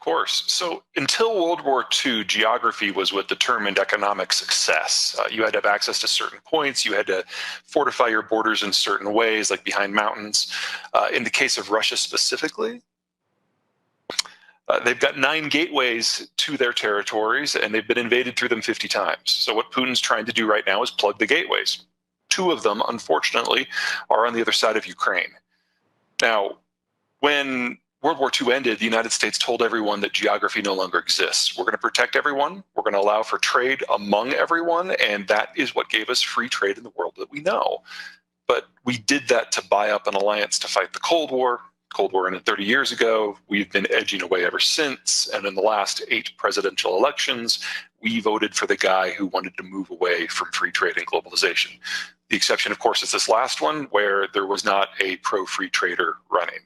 course. So until World War II, geography was what determined economic success. You had to have access to certain points. You had to fortify your borders in certain ways, like behind mountains. In the case of Russia specifically, they've got 9 gateways to their territories, and they've been invaded through them 50 times. So what Putin's trying to do right now is plug the gateways. 2 of them, unfortunately, are on the other side of Ukraine. Now, when World War II ended, the United States told everyone that geography no longer exists. We're going to protect everyone. We're going to allow for trade among everyone, and that is what gave us free trade in the world that we know. But we did that to buy up an alliance to fight the Cold War. Cold War ended 30 years ago. We've been edging away ever since. And in the last 8 presidential elections, we voted for the guy who wanted to move away from free trade and globalization. The exception, of course, is this last one, where there was not a pro-free trader running.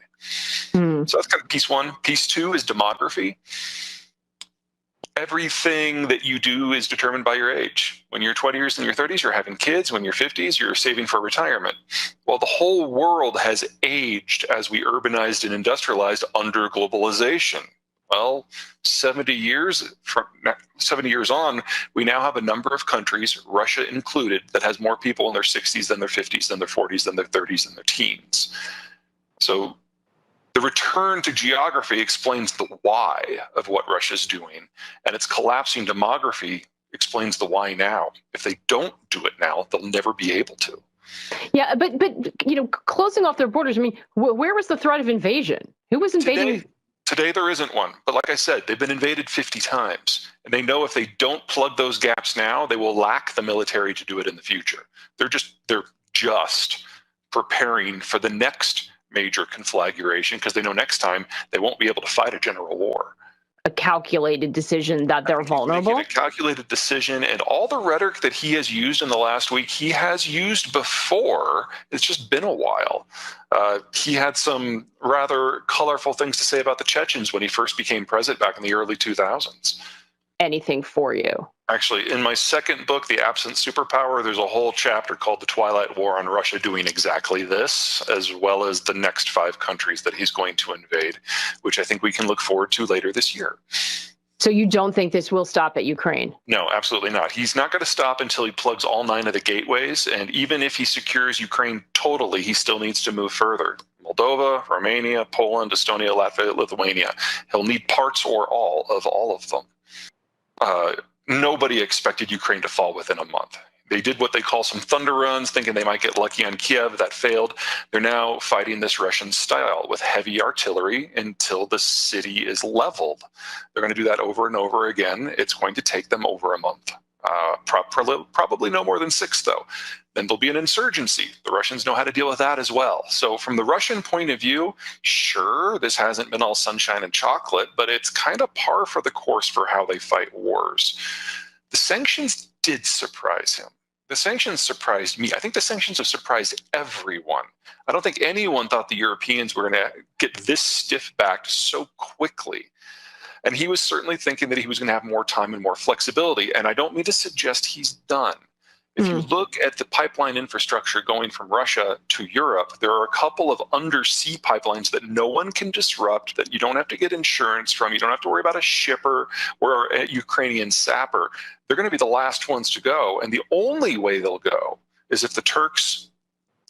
So that's kind of piece 1. Piece 2 is demography. Everything that you do is determined by your age. When you're 20 years in your 30s, you're having kids. When you're 50s, you're saving for retirement. Well, the whole world has aged as we urbanized and industrialized under globalization. Well, 70 years on, we now have a number of countries, Russia included, that has more people in their 60s than their 50s, than their 40s, than their 30s, and their teens. So the return to geography explains the why of what Russia's doing, and its collapsing demography explains the why now. If they don't do it now, they'll never be able to. Yeah, but you know, closing off their borders, I mean, where was the threat of invasion? Who was invading? Today there isn't one, but like I said, they've been invaded 50 times, and they know if they don't plug those gaps now, they will lack the military to do it in the future. They're just preparing for the next major conflagration, because they know next time they won't be able to fight a general war. A calculated decision that they're vulnerable? A calculated decision, and all the rhetoric that he has used in the last week, he has used before. It's just been a while. He had some rather colorful things to say about the Chechens when he first became president back in the early 2000s. Anything for you? Actually, in my second book, The Absent Superpower, there's a whole chapter called The Twilight War on Russia doing exactly this, as well as the next 5 countries that he's going to invade, which I think we can look forward to later this year. So you don't think this will stop at Ukraine? No, absolutely not. He's not going to stop until he plugs all 9 of the gateways, and even if he secures Ukraine totally, he still needs to move further. Moldova, Romania, Poland, Estonia, Latvia, Lithuania. He'll need parts or all of them. Nobody expected Ukraine to fall within a month. They did what they call some thunder runs, thinking they might get lucky on Kiev. That failed. They're now fighting this Russian style with heavy artillery until the city is leveled. They're going to do that over and over again. It's going to take them over a month. Probably no more than 6, though. Then there'll be an insurgency. The Russians know how to deal with that as well. So from the Russian point of view, sure, this hasn't been all sunshine and chocolate, but it's kind of par for the course for how they fight wars. The sanctions did surprise him. The sanctions surprised me. I think the sanctions have surprised everyone. I don't think anyone thought the Europeans were going to get this stiff-backed so quickly. And he was certainly thinking that he was going to have more time and more flexibility. And I don't mean to suggest he's done. If you look at the pipeline infrastructure going from Russia to Europe, there are a couple of undersea pipelines that no one can disrupt, that you don't have to get insurance from. You don't have to worry about a shipper or a Ukrainian sapper. They're going to be the last ones to go. And the only way they'll go is if the Turks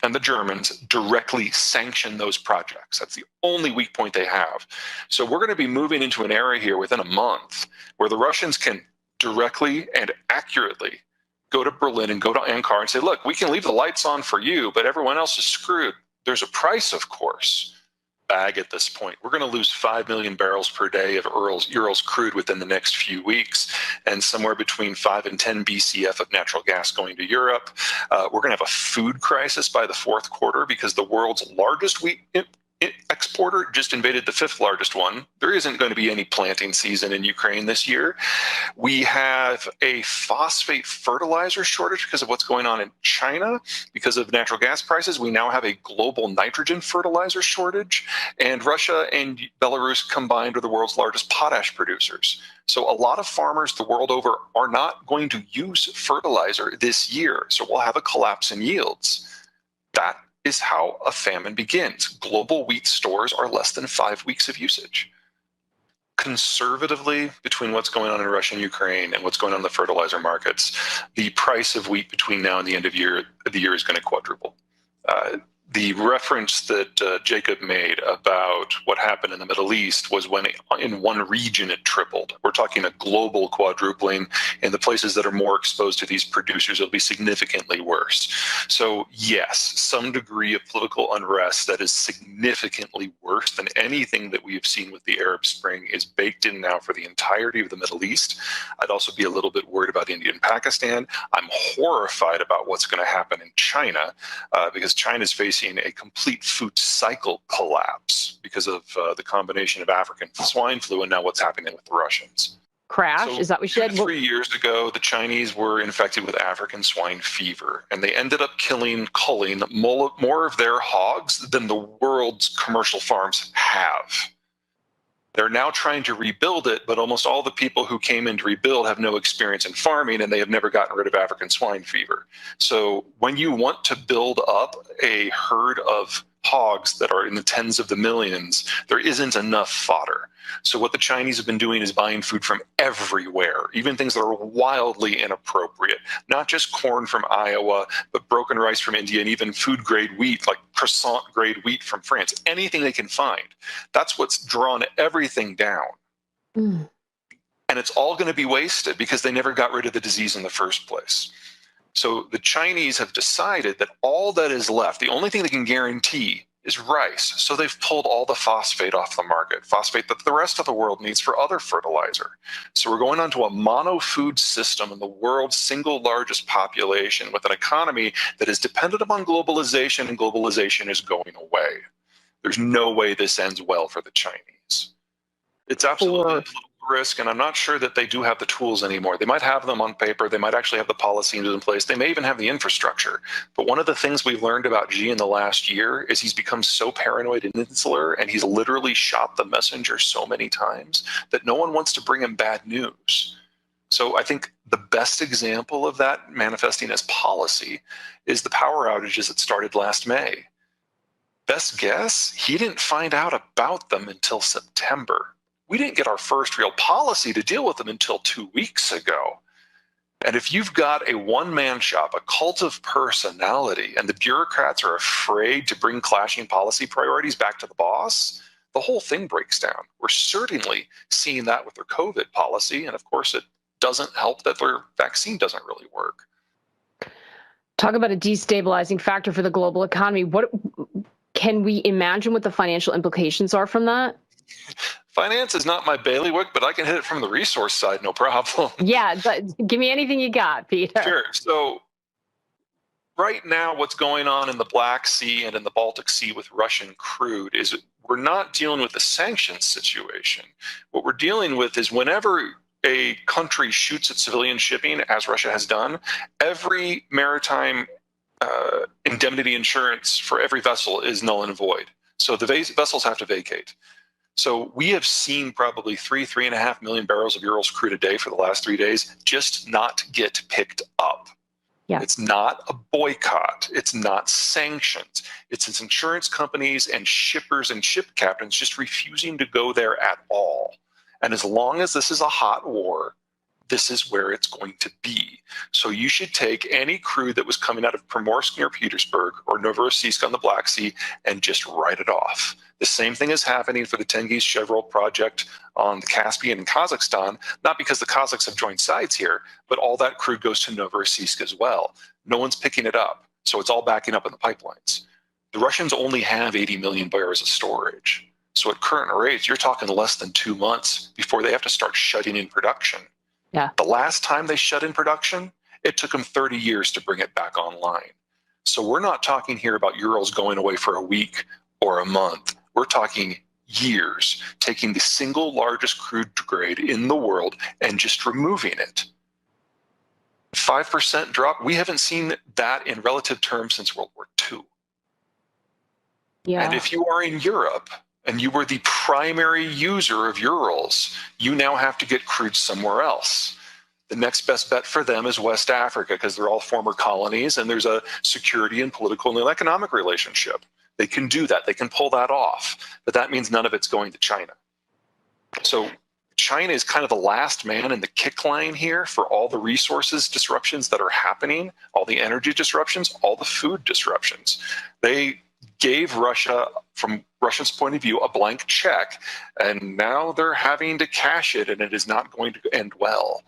and the Germans directly sanction those projects. That's the only weak point they have. So we're going to be moving into an era here within a month where the Russians can directly and accurately go to Berlin and go to Ankara and say, look, we can leave the lights on for you, but everyone else is screwed. There's a price, of course, bag at this point. We're going to lose 5 million barrels per day of Urals crude within the next few weeks, and somewhere between 5 and 10 BCF of natural gas going to Europe. We're going to have a food crisis by the 4th quarter because the world's largest wheat exporter just invaded the 5th largest one. There isn't going to be any planting season in Ukraine this year. We have a phosphate fertilizer shortage because of what's going on in China. Because of natural gas prices, we now have a global nitrogen fertilizer shortage. And Russia and Belarus combined are the world's largest potash producers. So a lot of farmers the world over are not going to use fertilizer this year. So we'll have a collapse in yields. That is how a famine begins. Global wheat stores are less than 5 weeks of usage. conservatively, between what's going on in Russia and Ukraine and what's going on in the fertilizer markets, the price of wheat between now and the end of the year is going to quadruple. The reference that Jacob made about what happened in the Middle East was when in one region it tripled. We're talking a global quadrupling. In the places that are more exposed to these producers, it'll be significantly worse. So yes, some degree of political unrest that is significantly worse than anything that we have seen with the Arab Spring is baked in now for the entirety of the Middle East. I'd also be a little bit worried about India and Pakistan. I'm horrified about what's going to happen in China because China is facing a complete food cycle collapse because of the combination of African swine flu and now what's happening with the Russians. Crash, So is that what you said? 3 years ago, the Chinese were infected with African swine fever, and they ended up culling more of their hogs than the world's commercial farms have. They're now trying to rebuild it, but almost all the people who came in to rebuild have no experience in farming, and they have never gotten rid of African swine fever. So when you want to build up a herd of hogs that are in the tens of the millions, there isn't enough fodder. So what the Chinese have been doing is buying food from everywhere, even things that are wildly inappropriate, not just corn from Iowa, but broken rice from India, and even food grade wheat, like croissant grade wheat from France, anything they can find. That's what's drawn everything down. Mm. And it's all going to be wasted because they never got rid of the disease in the first place. So the Chinese have decided that all that is left, the only thing they can guarantee is rice. So they've pulled all the phosphate off the market, phosphate that the rest of the world needs for other fertilizer. So we're going on to a mono-food system in the world's single largest population with an economy that is dependent upon globalization, and globalization is going away. There's no way this ends well for the Chinese. It's absolutely a political risk, and I'm not sure that they do have the tools anymore. They might have them on paper. They might actually have the policies in place. They may even have the infrastructure. But one of the things we've learned about Xi in the last year is he's become so paranoid and insular, and he's literally shot the messenger so many times that no one wants to bring him bad news. So I think the best example of that manifesting as policy is the power outages that started last May. Best guess, he didn't find out about them until September. We didn't get our first real policy to deal with them until 2 weeks ago. And if you've got a one-man shop, a cult of personality, and the bureaucrats are afraid to bring clashing policy priorities back to the boss, the whole thing breaks down. We're certainly seeing that with their COVID policy. And of course, it doesn't help that their vaccine doesn't really work. Talk about a destabilizing factor for the global economy. What can we imagine what the financial implications are from that? Finance is not my bailiwick, but I can hit it from the resource side, no problem. Yeah, but give me anything you got, Peter. Sure. So right now, what's going on in the Black Sea and in the Baltic Sea with Russian crude is we're not dealing with a sanctions situation. What we're dealing with is whenever a country shoots at civilian shipping, as Russia has done, every maritime indemnity insurance for every vessel is null and void. So the vessels have to vacate. So we have seen probably 3.5 million barrels of Urals crude a day for the last 3 days just not get picked up. Yeah. It's not a boycott. It's not sanctions. It's insurance companies and shippers and ship captains just refusing to go there at all. And as long as this is a hot war, this is where it's going to be. So you should take any crude that was coming out of Primorsk near Petersburg or Novorossiysk on the Black Sea and just write it off. The same thing is happening for the Tengiz-Chevroil project on the Caspian and Kazakhstan, not because the Kazakhs have joined sides here, but all that crude goes to Novorossiysk as well. No one's picking it up, so it's all backing up in the pipelines. The Russians only have 80 million barrels of storage. So at current rates, you're talking less than 2 months before they have to start shutting in production. Yeah. The last time they shut in production, it took them 30 years to bring it back online. So we're not talking here about Urals going away for a week or a month. We're talking years, taking the single largest crude grade in the world and just removing it. 5% drop, we haven't seen that in relative terms since World War II. Yeah. And if you are in Europe and you were the primary user of Urals, you now have to get crude somewhere else. The next best bet for them is West Africa because they're all former colonies and there's a security and political and economic relationship. They can do that. They can pull that off. But that means none of it's going to China. So China is kind of the last man in the kick line here for all the resources disruptions that are happening, all the energy disruptions, all the food disruptions. They gave Russia, from Russia's point of view, a blank check, and now they're having to cash it, and it is not going to end well.